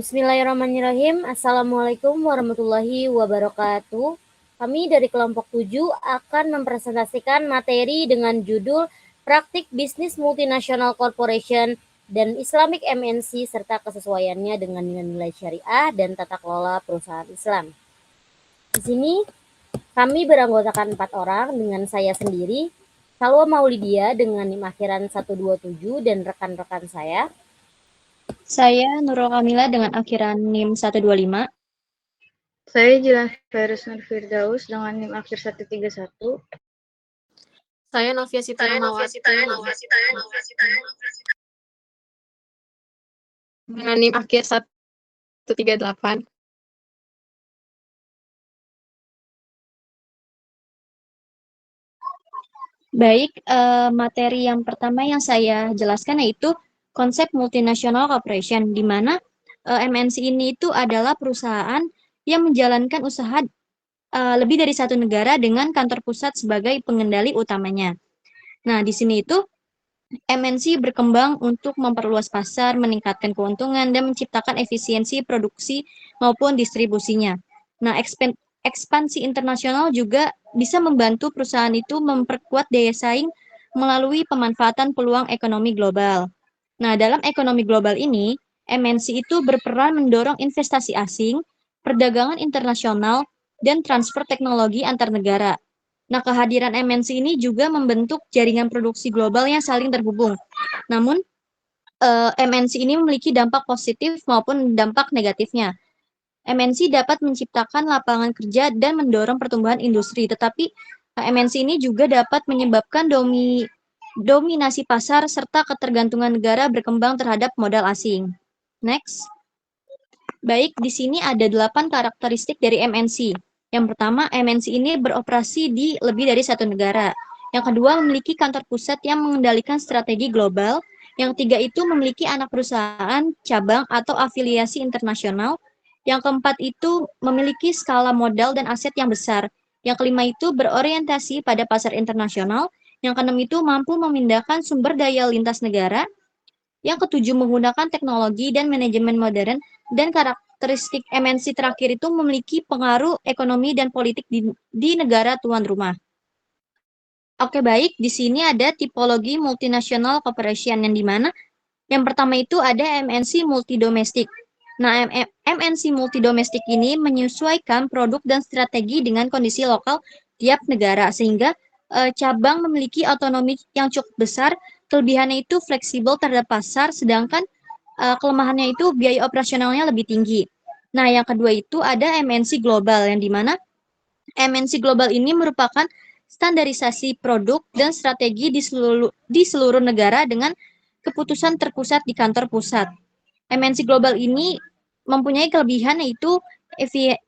Bismillahirrahmanirrahim. Assalamualaikum warahmatullahi wabarakatuh. Kami dari kelompok 7 akan mempresentasikan materi dengan judul Praktik Bisnis Multinational Corporation dan Islamic MNC serta kesesuaiannya dengan nilai syariah dan tata kelola perusahaan Islam. Di sini kami beranggotakan 4 orang dengan saya sendiri, Salwa Maulidia dengan NIM akhiran 127 dan rekan-rekan saya. Saya Nurul Kamila dengan akhiran NIM 125. Saya Jilan Fairuz Nur Firdaus dengan NIM akhir 131. Saya Novia Sitaya Mawati dengan NIM akhir 138. Baik, materi yang pertama yang saya jelaskan yaitu konsep multinational corporation, di mana MNC ini itu adalah perusahaan yang menjalankan usaha lebih dari satu negara dengan kantor pusat sebagai pengendali utamanya. Nah, di sini itu MNC berkembang untuk memperluas pasar, meningkatkan keuntungan, dan menciptakan efisiensi produksi maupun distribusinya. Nah, ekspansi internasional juga bisa membantu perusahaan itu memperkuat daya saing melalui pemanfaatan peluang ekonomi global. Nah, dalam ekonomi global ini, MNC itu berperan mendorong investasi asing, perdagangan internasional, dan transfer teknologi antar negara. Nah, kehadiran MNC ini juga membentuk jaringan produksi global yang saling terhubung. Namun, MNC ini memiliki dampak positif maupun dampak negatifnya. MNC dapat menciptakan lapangan kerja dan mendorong pertumbuhan industri, tetapi MNC ini juga dapat menyebabkan dominasi pasar serta ketergantungan negara berkembang terhadap modal asing. Next. Baik, di sini ada 8 karakteristik dari MNC. Yang pertama, MNC ini beroperasi di lebih dari satu negara. Yang kedua, memiliki kantor pusat yang mengendalikan strategi global. Yang ketiga itu memiliki anak perusahaan, cabang, atau afiliasi internasional. Yang keempat itu memiliki skala modal dan aset yang besar. Yang kelima itu berorientasi pada pasar internasional. Yang keenam itu mampu memindahkan sumber daya lintas negara. Yang ketujuh menggunakan teknologi dan manajemen modern. Dan karakteristik MNC terakhir itu memiliki pengaruh ekonomi dan politik di negara tuan rumah. Oke, baik. Di sini ada tipologi multinational corporation yang dimana yang pertama itu ada MNC multidomestik. Nah, MNC multidomestik ini menyesuaikan produk dan strategi dengan kondisi lokal tiap negara sehingga cabang memiliki otonomi yang cukup besar. Kelebihannya itu fleksibel terhadap pasar, sedangkan kelemahannya itu biaya operasionalnya lebih tinggi. Nah, yang kedua itu ada MNC global, yang dimana MNC global ini merupakan standarisasi produk dan strategi di seluruh negara dengan keputusan terpusat di kantor pusat. MNC global ini mempunyai kelebihan yaitu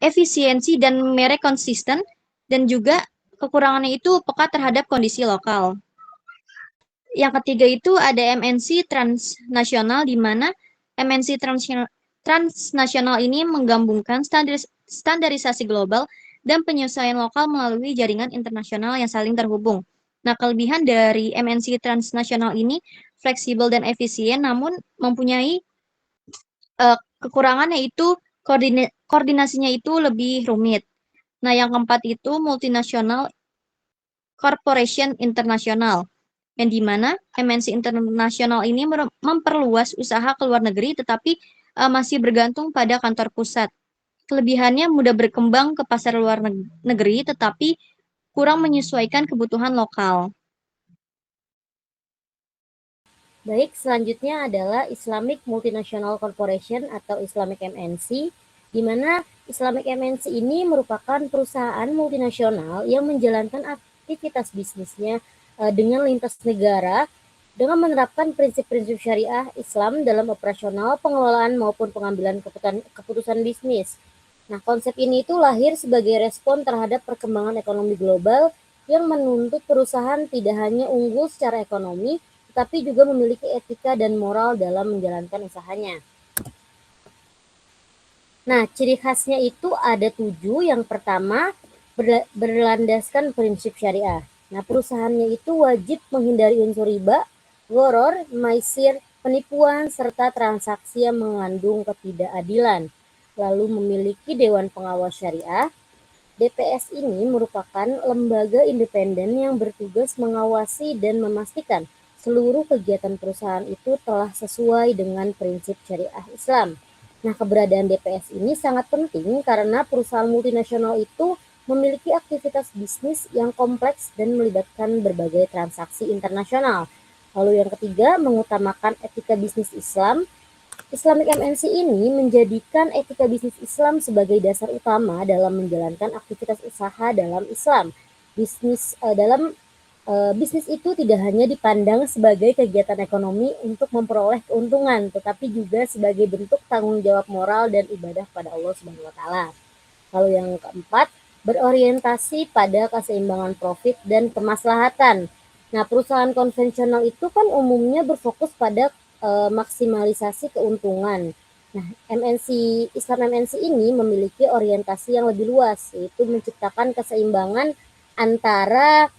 efisiensi dan merek konsisten, dan juga kekurangannya itu peka terhadap kondisi lokal. Yang ketiga itu ada MNC transnasional, di mana MNC transnasional ini menggabungkan standarisasi global dan penyesuaian lokal melalui jaringan internasional yang saling terhubung. Nah, kelebihan dari MNC transnasional ini fleksibel dan efisien, namun mempunyai kekurangan yaitu koordinasinya itu lebih rumit. Nah, yang keempat itu multinational corporation internasional, yang dimana MNC internasional ini memperluas usaha ke luar negeri tetapi masih bergantung pada kantor pusat. Kelebihannya mudah berkembang ke pasar luar negeri tetapi kurang menyesuaikan kebutuhan lokal. Baik, selanjutnya adalah Islamic Multinational Corporation atau Islamic MNC, di mana Islamic MNC ini merupakan perusahaan multinasional yang menjalankan aktivitas bisnisnya dengan lintas negara dengan menerapkan prinsip-prinsip syariah Islam dalam operasional, pengelolaan maupun pengambilan keputusan bisnis. Nah, konsep ini itu lahir sebagai respon terhadap perkembangan ekonomi global yang menuntut perusahaan tidak hanya unggul secara ekonomi, tetapi juga memiliki etika dan moral dalam menjalankan usahanya. Nah, ciri khasnya itu ada 7. Yang pertama, berlandaskan prinsip syariah. Nah, perusahaannya itu wajib menghindari unsur riba, gharar, maisir, penipuan, serta transaksi yang mengandung ketidakadilan. Lalu memiliki Dewan Pengawas Syariah. DPS ini merupakan lembaga independen yang bertugas mengawasi dan memastikan seluruh kegiatan perusahaan itu telah sesuai dengan prinsip syariah Islam. Nah, keberadaan DPS ini sangat penting karena perusahaan multinasional itu memiliki aktivitas bisnis yang kompleks dan melibatkan berbagai transaksi internasional. Lalu yang ketiga, mengutamakan etika bisnis Islam. Islamic MNC ini menjadikan etika bisnis Islam sebagai dasar utama dalam menjalankan aktivitas usaha dalam Islam. Bisnis itu tidak hanya dipandang sebagai kegiatan ekonomi untuk memperoleh keuntungan, tetapi juga sebagai bentuk tanggung jawab moral dan ibadah pada Allah Subhanahu wa taala. Lalu yang keempat, berorientasi pada keseimbangan profit dan kemaslahatan. Nah, perusahaan konvensional itu kan umumnya berfokus pada maksimalisasi keuntungan. Nah, Islam MNC ini memiliki orientasi yang lebih luas, yaitu menciptakan keseimbangan antara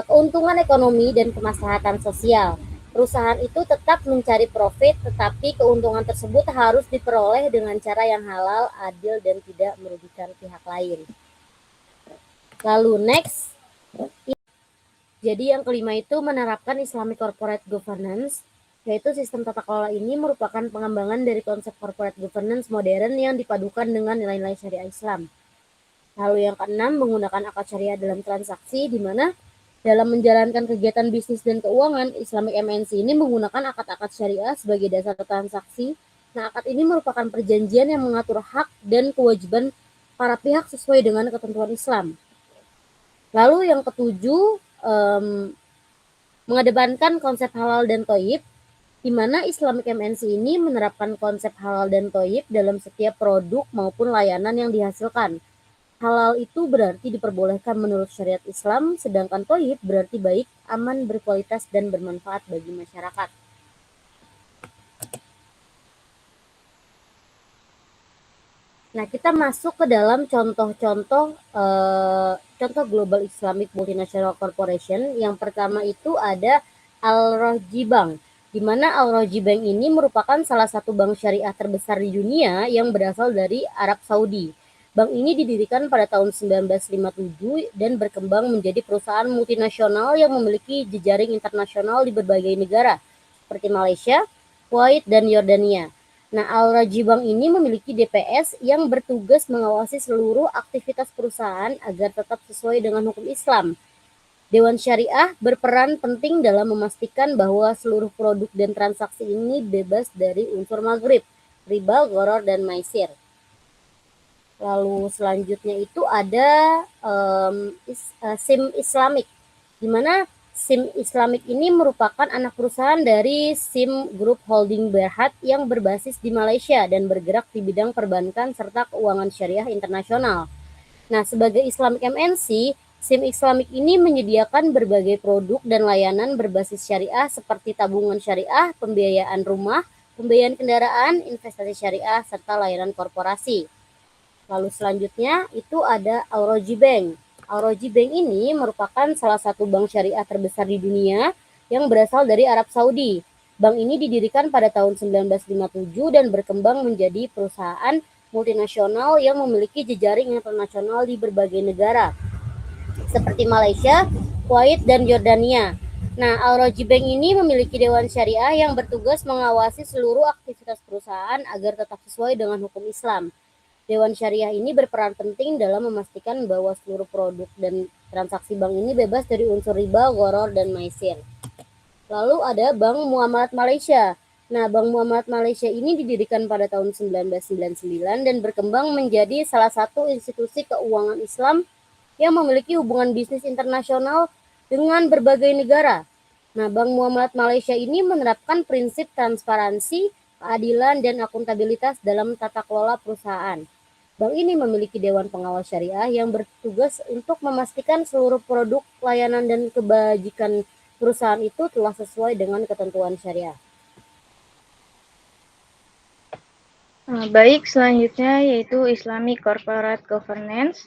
keuntungan ekonomi dan kemaslahatan sosial. Perusahaan itu tetap mencari profit, tetapi keuntungan tersebut harus diperoleh dengan cara yang halal, adil, dan tidak merugikan pihak lain. Lalu next, jadi yang kelima itu menerapkan Islamic Corporate Governance, yaitu sistem tata kelola ini merupakan pengembangan dari konsep corporate governance modern yang dipadukan dengan nilai-nilai syariah Islam. Lalu yang keenam, menggunakan akad syariah dalam transaksi, di mana dalam menjalankan kegiatan bisnis dan keuangan, Islamic MNC ini menggunakan akad-akad syariah sebagai dasar transaksi. Nah, akad ini merupakan perjanjian yang mengatur hak dan kewajiban para pihak sesuai dengan ketentuan Islam. Lalu yang ketujuh, mengedepankan konsep halal dan thayyib, di mana Islamic MNC ini menerapkan konsep halal dan thayyib dalam setiap produk maupun layanan yang dihasilkan. Halal itu berarti diperbolehkan menurut syariat Islam, sedangkan thayyib berarti baik, aman, berkualitas, dan bermanfaat bagi masyarakat. Nah, kita masuk ke dalam contoh-contoh contoh Global Islamic Multinational Corporation. Yang pertama itu ada Al-Rajhi Bank, di mana Al-Rajhi Bank ini merupakan salah satu bank syariah terbesar di dunia yang berasal dari Arab Saudi. Bank ini didirikan pada tahun 1957 dan berkembang menjadi perusahaan multinasional yang memiliki jejaring internasional di berbagai negara, seperti Malaysia, Kuwait, dan Yordania. Nah, Al-Rajhi Bank ini memiliki DPS yang bertugas mengawasi seluruh aktivitas perusahaan agar tetap sesuai dengan hukum Islam. Dewan Syariah berperan penting dalam memastikan bahwa seluruh produk dan transaksi ini bebas dari unsur maghrib, riba, gharar, dan maisir. Lalu selanjutnya itu ada SIM Islamic, di mana SIM Islamic ini merupakan anak perusahaan dari SIM Group Holding Berhad yang berbasis di Malaysia dan bergerak di bidang perbankan serta keuangan syariah internasional. Nah, sebagai Islamic MNC, SIM Islamic ini menyediakan berbagai produk dan layanan berbasis syariah seperti tabungan syariah, pembiayaan rumah, pembiayaan kendaraan, investasi syariah, serta layanan korporasi. Lalu selanjutnya itu ada Al-Rajhi Bank. Al-Rajhi Bank ini merupakan salah satu bank syariah terbesar di dunia yang berasal dari Arab Saudi. Bank ini didirikan pada tahun 1957 dan berkembang menjadi perusahaan multinasional yang memiliki jejaring internasional di berbagai negara, seperti Malaysia, Kuwait, dan Yordania. Nah, Al-Rajhi Bank ini memiliki Dewan Syariah yang bertugas mengawasi seluruh aktivitas perusahaan agar tetap sesuai dengan hukum Islam. Dewan Syariah ini berperan penting dalam memastikan bahwa seluruh produk dan transaksi bank ini bebas dari unsur riba, gharar, dan maisir. Lalu ada Bank Muamalat Malaysia. Nah, Bank Muamalat Malaysia ini didirikan pada tahun 1999 dan berkembang menjadi salah satu institusi keuangan Islam yang memiliki hubungan bisnis internasional dengan berbagai negara. Nah, Bank Muamalat Malaysia ini menerapkan prinsip transparansi, keadilan, dan akuntabilitas dalam tata kelola perusahaan. Bank ini memiliki Dewan Pengawas Syariah yang bertugas untuk memastikan seluruh produk, layanan, dan kebajikan perusahaan itu telah sesuai dengan ketentuan syariah. Baik, selanjutnya yaitu Islamic Corporate Governance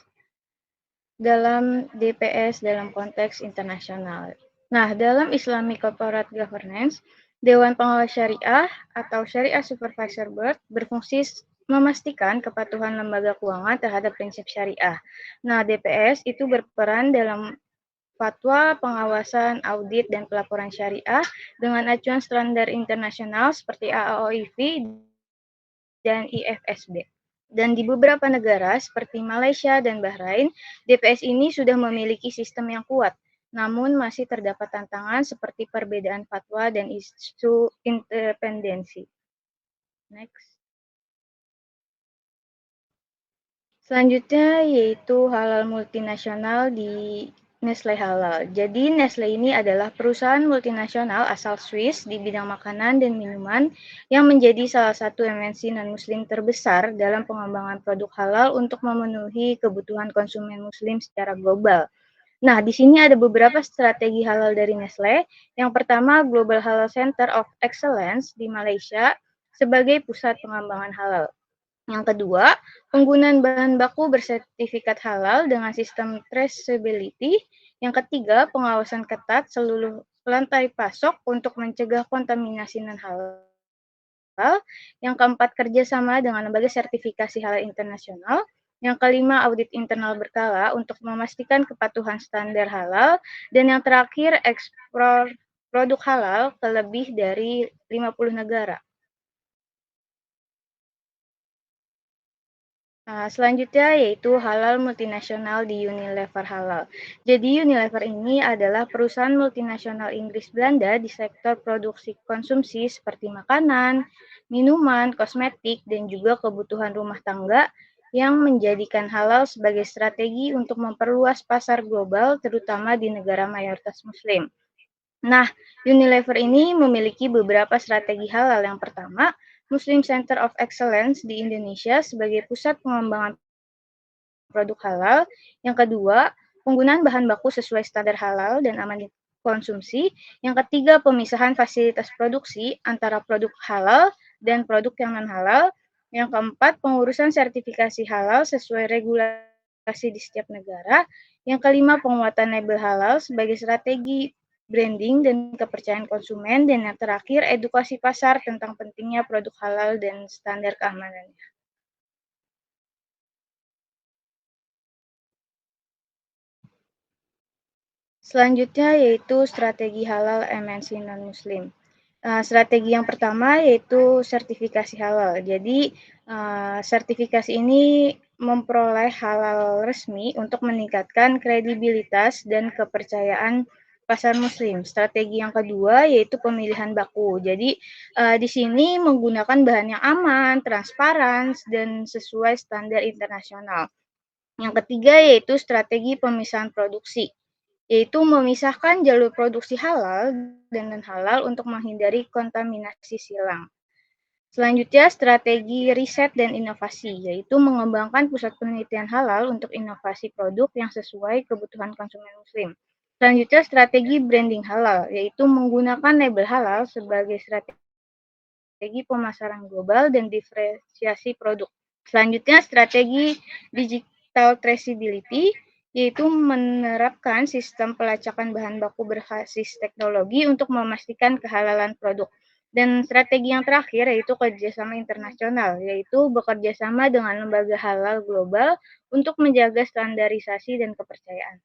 dalam DPS dalam konteks internasional. Nah, dalam Islamic Corporate Governance, Dewan Pengawas Syariah atau Syariah Supervisor Board berfungsi memastikan kepatuhan lembaga keuangan terhadap prinsip syariah. Nah, DPS itu berperan dalam fatwa, pengawasan, audit, dan pelaporan syariah dengan acuan standar internasional seperti AAOIV dan IFSB. Dan di beberapa negara seperti Malaysia dan Bahrain, DPS ini sudah memiliki sistem yang kuat. Namun masih terdapat tantangan seperti perbedaan fatwa dan isu independensi. Next. Selanjutnya yaitu halal multinasional di Nestle Halal. Jadi Nestle ini adalah perusahaan multinasional asal Swiss di bidang makanan dan minuman yang menjadi salah satu MNC non-muslim terbesar dalam pengembangan produk halal untuk memenuhi kebutuhan konsumen muslim secara global. Nah, di sini ada beberapa strategi halal dari Nestle. Yang pertama, Global Halal Center of Excellence di Malaysia sebagai pusat pengembangan halal. Yang kedua, penggunaan bahan baku bersertifikat halal dengan sistem traceability. Yang ketiga, pengawasan ketat seluruh rantai pasok untuk mencegah kontaminasi non-halal. Yang keempat, kerjasama dengan lembaga sertifikasi halal internasional. Yang kelima, audit internal berkala untuk memastikan kepatuhan standar halal. Dan yang terakhir, ekspor produk halal ke lebih dari 50 negara. Selanjutnya yaitu halal multinasional di Unilever Halal. Jadi Unilever ini adalah perusahaan multinasional Inggris Belanda di sektor produksi konsumsi seperti makanan, minuman, kosmetik, dan juga kebutuhan rumah tangga yang menjadikan halal sebagai strategi untuk memperluas pasar global terutama di negara mayoritas muslim. Nah, Unilever ini memiliki beberapa strategi halal. Yang pertama, Muslim Center of Excellence di Indonesia sebagai pusat pengembangan produk halal. Yang kedua, penggunaan bahan baku sesuai standar halal dan aman dikonsumsi. Yang ketiga, pemisahan fasilitas produksi antara produk halal dan produk yang non-halal. Yang keempat, pengurusan sertifikasi halal sesuai regulasi di setiap negara. Yang kelima, penguatan label halal sebagai strategi branding dan kepercayaan konsumen. Dan yang terakhir, edukasi pasar tentang pentingnya produk halal dan standar keamanannya. Selanjutnya yaitu strategi halal MNC non-muslim. Strategi yang pertama yaitu sertifikasi halal. Jadi sertifikasi ini memperoleh halal resmi untuk meningkatkan kredibilitas dan kepercayaan pasar muslim. Strategi yang kedua yaitu pemilihan baku. Jadi di sini menggunakan bahan yang aman, transparan, dan sesuai standar internasional. Yang ketiga yaitu strategi pemisahan produksi, yaitu memisahkan jalur produksi halal dan non-halal untuk menghindari kontaminasi silang. Selanjutnya, strategi riset dan inovasi, yaitu mengembangkan pusat penelitian halal untuk inovasi produk yang sesuai kebutuhan konsumen muslim. Selanjutnya, strategi branding halal, yaitu menggunakan label halal sebagai strategi pemasaran global dan diferensiasi produk. Selanjutnya, strategi digital traceability, yaitu menerapkan sistem pelacakan bahan baku berbasis teknologi untuk memastikan kehalalan produk. Dan strategi yang terakhir yaitu kerjasama internasional, yaitu bekerjasama dengan lembaga halal global untuk menjaga standarisasi dan kepercayaan.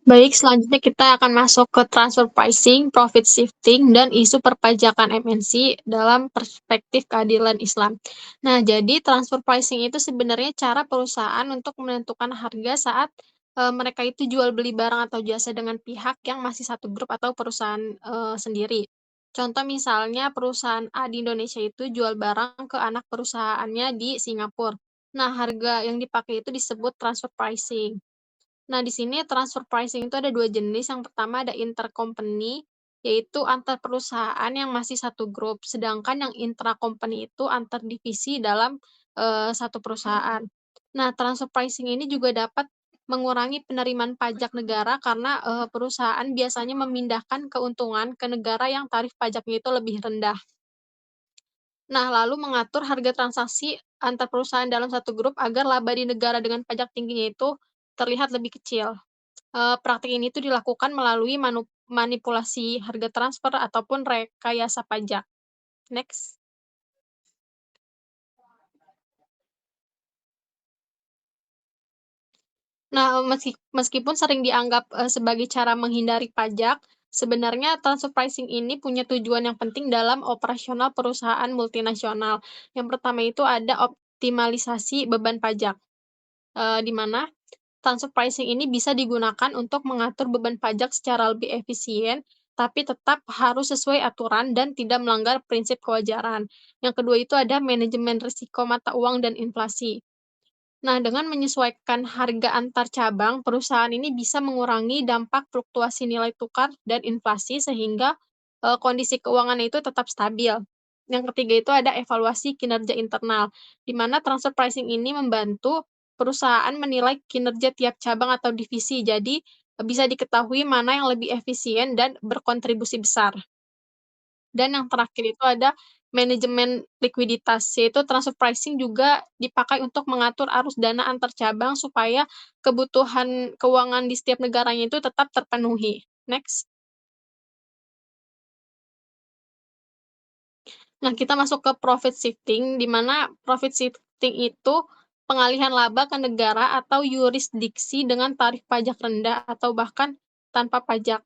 Baik, selanjutnya kita akan masuk ke transfer pricing, profit shifting, dan isu perpajakan MNC dalam perspektif keadilan Islam. Nah, jadi transfer pricing itu sebenarnya cara perusahaan untuk menentukan harga saat mereka itu jual beli barang atau jasa dengan pihak yang masih satu grup atau perusahaan sendiri. Contoh misalnya perusahaan A di Indonesia itu jual barang ke anak perusahaannya di Singapura. Nah, harga yang dipakai itu disebut transfer pricing. Nah, di sini transfer pricing itu ada dua jenis. Yang pertama ada intercompany, yaitu antar perusahaan yang masih satu grup. Sedangkan yang intracompany itu antar divisi dalam satu perusahaan. Nah, transfer pricing ini juga dapat mengurangi penerimaan pajak negara karena perusahaan biasanya memindahkan keuntungan ke negara yang tarif pajaknya itu lebih rendah. Nah, lalu mengatur harga transaksi antar perusahaan dalam satu grup agar laba di negara dengan pajak tingginya itu terlihat lebih kecil. Praktik ini tuh dilakukan melalui manipulasi harga transfer ataupun rekayasa pajak. Next. Nah, meskipun sering dianggap, sebagai cara menghindari pajak, sebenarnya transfer pricing ini punya tujuan yang penting dalam operasional perusahaan multinasional. Yang pertama itu ada optimalisasi beban pajak, di mana transfer pricing ini bisa digunakan untuk mengatur beban pajak secara lebih efisien, tapi tetap harus sesuai aturan dan tidak melanggar prinsip kewajaran. Yang kedua itu ada manajemen risiko mata uang dan inflasi. Nah, dengan menyesuaikan harga antar cabang, perusahaan ini bisa mengurangi dampak fluktuasi nilai tukar dan inflasi sehingga, kondisi keuangan itu tetap stabil. Yang ketiga itu ada evaluasi kinerja internal, di mana transfer pricing ini membantu perusahaan menilai kinerja tiap cabang atau divisi. Jadi, bisa diketahui mana yang lebih efisien dan berkontribusi besar. Dan yang terakhir itu ada manajemen likuiditas, yaitu transfer pricing juga dipakai untuk mengatur arus dana antar cabang supaya kebutuhan keuangan di setiap negaranya itu tetap terpenuhi. Next. Nah, kita masuk ke profit shifting, di mana profit shifting itu pengalihan laba ke negara atau yurisdiksi dengan tarif pajak rendah atau bahkan tanpa pajak.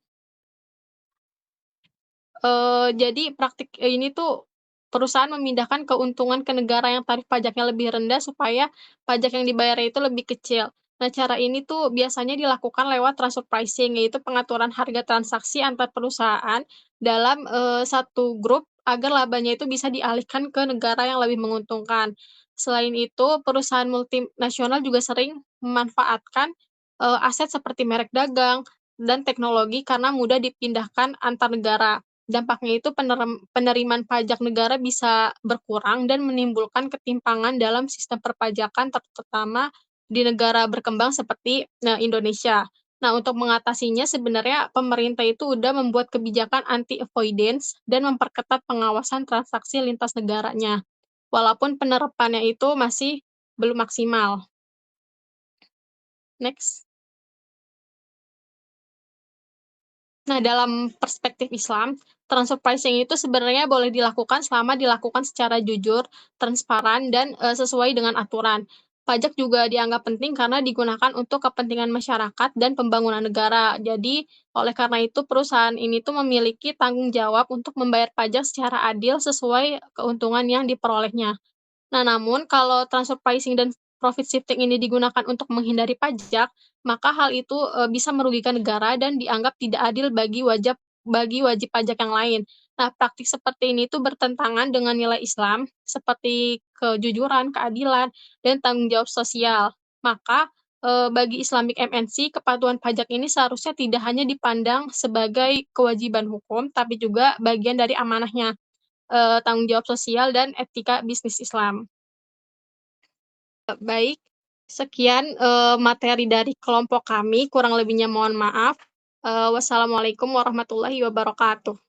Jadi praktik ini tuh perusahaan memindahkan keuntungan ke negara yang tarif pajaknya lebih rendah supaya pajak yang dibayarnya itu lebih kecil. Nah, cara ini tuh biasanya dilakukan lewat transfer pricing, yaitu pengaturan harga transaksi antar perusahaan dalam, satu grup agar labanya itu bisa dialihkan ke negara yang lebih menguntungkan. Selain itu, perusahaan multinasional juga sering memanfaatkan, aset seperti merek dagang dan teknologi karena mudah dipindahkan antar negara. Dampaknya itu penerimaan pajak negara bisa berkurang dan menimbulkan ketimpangan dalam sistem perpajakan terutama di negara berkembang seperti, Indonesia. Nah, untuk mengatasinya sebenarnya pemerintah itu udah membuat kebijakan anti avoidance dan memperketat pengawasan transaksi lintas negaranya, walaupun penerapannya itu masih belum maksimal. Next. Nah, dalam perspektif Islam, transfer pricing itu sebenarnya boleh dilakukan selama dilakukan secara jujur, transparan, dan sesuai dengan aturan. Pajak juga dianggap penting karena digunakan untuk kepentingan masyarakat dan pembangunan negara. Jadi, oleh karena itu perusahaan ini tuh memiliki tanggung jawab untuk membayar pajak secara adil sesuai keuntungan yang diperolehnya. Nah, namun kalau transfer pricing dan profit shifting ini digunakan untuk menghindari pajak, maka hal itu, bisa merugikan negara dan dianggap tidak adil bagi wajib pajak yang lain. Nah, praktik seperti ini tuh bertentangan dengan nilai Islam seperti kejujuran, keadilan, dan tanggung jawab sosial. Maka, bagi Islamic MNC, kepatuhan pajak ini seharusnya tidak hanya dipandang sebagai kewajiban hukum, tapi juga bagian dari amanahnya, tanggung jawab sosial dan etika bisnis Islam. Baik, sekian, materi dari kelompok kami, kurang lebihnya mohon maaf. Wassalamualaikum warahmatullahi wabarakatuh.